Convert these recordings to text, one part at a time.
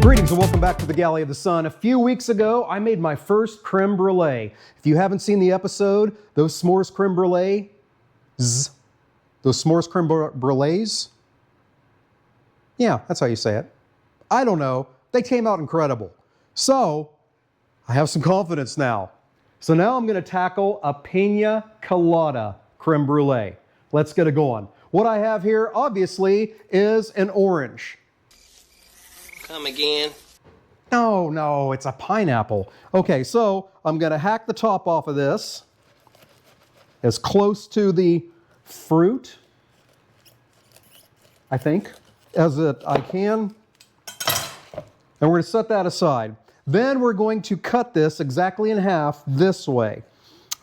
Greetings and welcome back to the Galley of the Sun. A few weeks ago, I made my first creme brulee. If you haven't seen the episode, those s'mores creme brulees, yeah, that's how you say it. I don't know. They came out incredible. So, I have some confidence now. So now I'm going to tackle a piña colada creme brulee. Let's get it going. What I have here, obviously, is an orange. Come again. No, it's a pineapple. Okay, so I'm going to hack the top off of this as close to the fruit, I think, as I can. And we're going to set that aside. Then we're going to cut this exactly in half this way.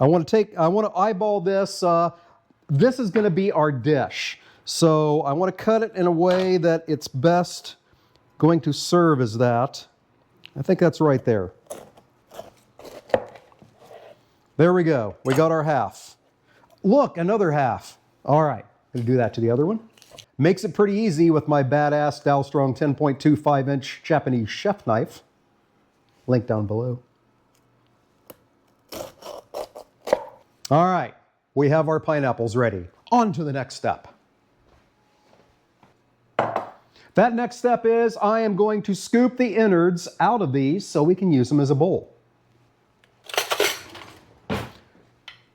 I want to eyeball this. This is going to be our dish. So I want to cut it in a way that it's best going to serve as that. I think that's right there. There we go. We got our half. Look, another half. All right, going to do that to the other one. Makes it pretty easy with my badass Dalstrong 10.25-inch Japanese chef knife. Link down below. All right, we have our pineapples ready. On to the next step. That next step is I am going to scoop the innards out of these so we can use them as a bowl.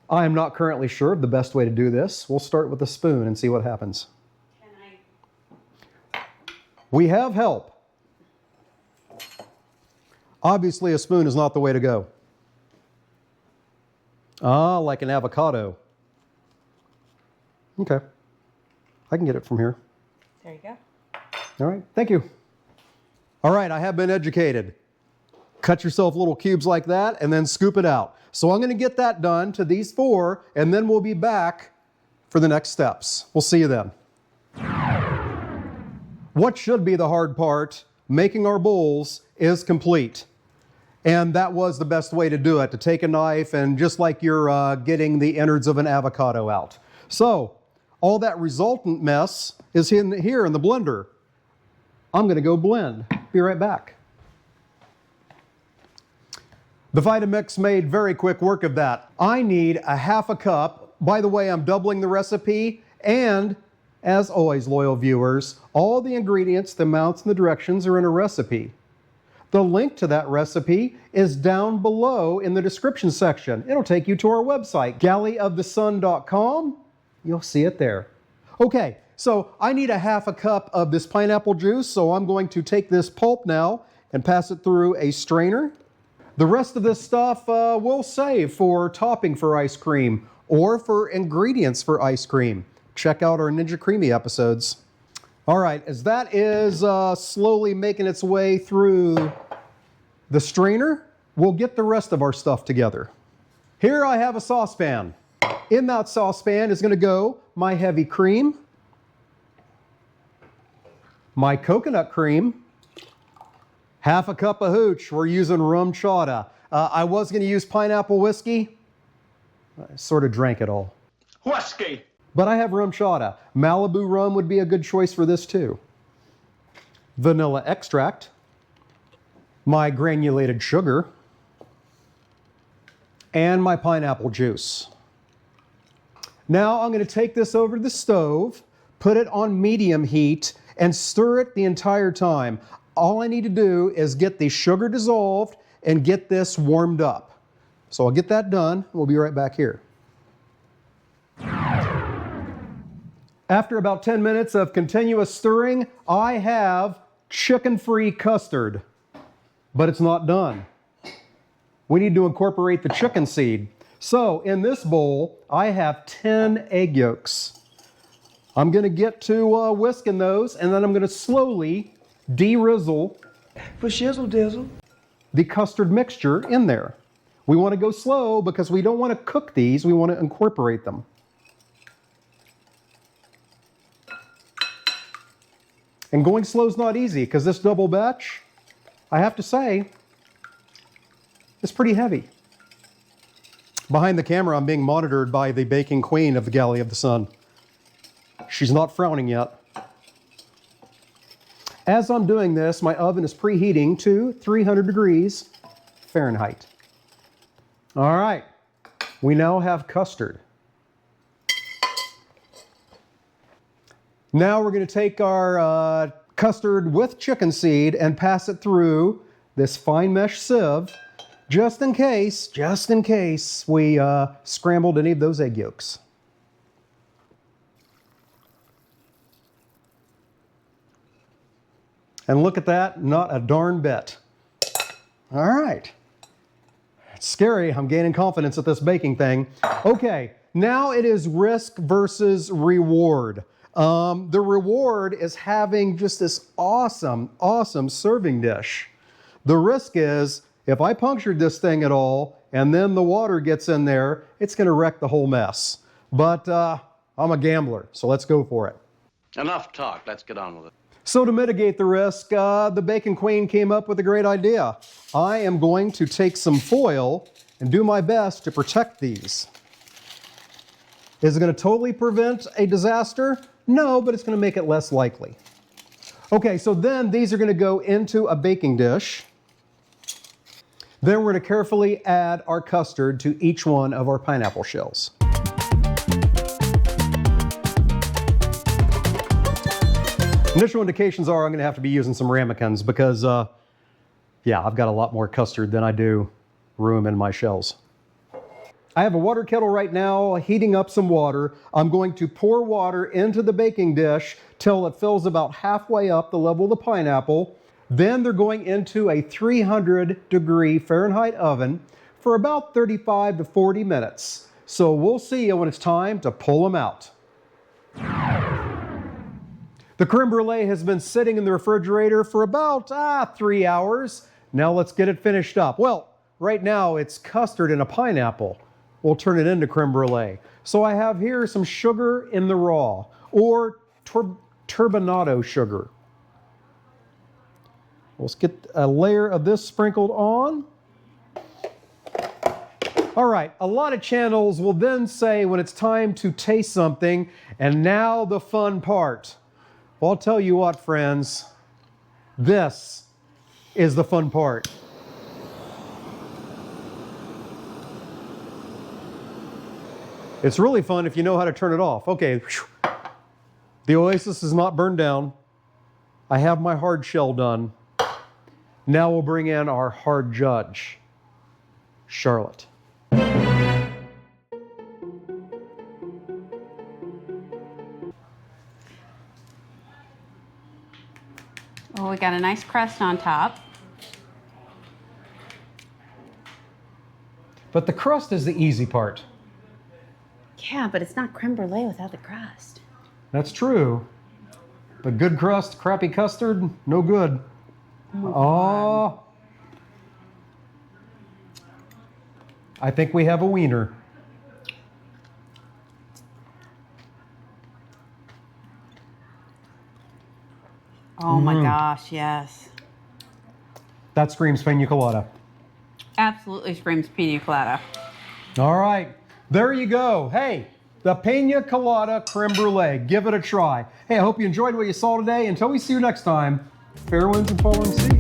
I am not currently sure of the best way to do this. We'll start with a spoon and see what happens. We have help. Obviously, a spoon is not the way to go. Ah, like an avocado. Okay. I can get it from here. There you go. All right, thank you. All right, I have been educated. Cut yourself little cubes like that and then scoop it out. So I'm going to get that done to these four, and then we'll be back for the next steps. We'll see you then. What should be the hard part, making our bowls, is complete. And that was the best way to do it, to take a knife and just like you're getting the innards of an avocado out. So all that resultant mess is here in the blender. I'm going to go blend. Be right back. The Vitamix made very quick work of that. I need a half a cup. By the way, I'm doubling the recipe, and as always, loyal viewers, all the ingredients, the amounts, and the directions are in a recipe. The link to that recipe is down below in the description section. It'll take you to our website, galleyofthesun.com. You'll see it there. Okay, so I need a half a cup of this pineapple juice, so I'm going to take this pulp now and pass it through a strainer. The rest of this stuff we'll save for topping for ice cream or for ingredients for ice cream. Check out our Ninja Creamy episodes. All right, as that is slowly making its way through the strainer, we'll get the rest of our stuff together. Here I have a saucepan. In that saucepan is going to go my heavy cream, my coconut cream, half a cup of hooch. We're using rum chata. I was going to use pineapple whiskey. I sort of drank it all. Whiskey! But I have rum chata. Malibu rum would be a good choice for this too. Vanilla extract, my granulated sugar, and my pineapple juice. Now I'm going to take this over to the stove, put it on medium heat, and stir it the entire time. All I need to do is get the sugar dissolved and get this warmed up. So I'll get that done. We'll be right back here. After about 10 minutes of continuous stirring, I have chicken-free custard, but it's not done. We need to incorporate the chicken seed. So in this bowl, I have 10 egg yolks. I'm going to get to whisking those, and then I'm going to slowly de-rizzle For shizzle dizzle. the custard mixture in there. We want to go slow because we don't want to cook these, we want to incorporate them. And going slow is not easy because this double batch, I have to say, is pretty heavy. Behind the camera, I'm being monitored by the baking queen of the Galley of the Sun. She's not frowning yet. As I'm doing this, my oven is preheating to 300 degrees Fahrenheit. All right, we now have custard. Now we're going to take our custard with chicken seed and pass it through this fine mesh sieve, just in case we scrambled any of those egg yolks. And look at that, not a darn bit. All right. It's scary, I'm gaining confidence at this baking thing. Okay, now it is risk versus reward. The reward is having just this awesome, awesome serving dish. The risk is, if I punctured this thing at all, and then the water gets in there, it's gonna wreck the whole mess. But I'm a gambler, so let's go for it. Enough talk, let's get on with it. So to mitigate the risk, the Bacon Queen came up with a great idea. I am going to take some foil and do my best to protect these. Is it gonna totally prevent a disaster? No, but it's gonna make it less likely. Okay, so then these are gonna go into a baking dish. Then we're gonna carefully add our custard to each one of our pineapple shells. Initial indications are I'm gonna have to be using some ramekins because, yeah, I've got a lot more custard than I do room in my shells. I have a water kettle right now, heating up some water. I'm going to pour water into the baking dish till it fills about halfway up the level of the pineapple. Then they're going into a 300-degree Fahrenheit oven for about 35 to 40 minutes. So we'll see you when it's time to pull them out. The crème brûlée has been sitting in the refrigerator for about 3 hours. Now let's get it finished up. Well, right now it's custard and a pineapple. We'll turn it into crème brûlée. So I have here some sugar in the raw, or turbinado sugar. Let's get a layer of this sprinkled on. All right, a lot of channels will then say when it's time to taste something, and now the fun part. Well, I'll tell you what, friends, this is the fun part. It's really fun if you know how to turn it off. Okay, the Oasis is not burned down. I have my hard shell done. Now we'll bring in our hard judge, Charlotte. Well, we got a nice crust on top. But the crust is the easy part. Yeah, but it's not crème brûlée without the crust. That's true. But good crust, crappy custard, no good. Oh. I think we have a wiener. Oh my gosh, yes. That screams piña colada. Absolutely screams piña colada. All right, there you go. Hey, the piña colada crème brûlée. Give it a try. Hey, I hope you enjoyed what you saw today. Until we see you next time, fair winds and falling seas.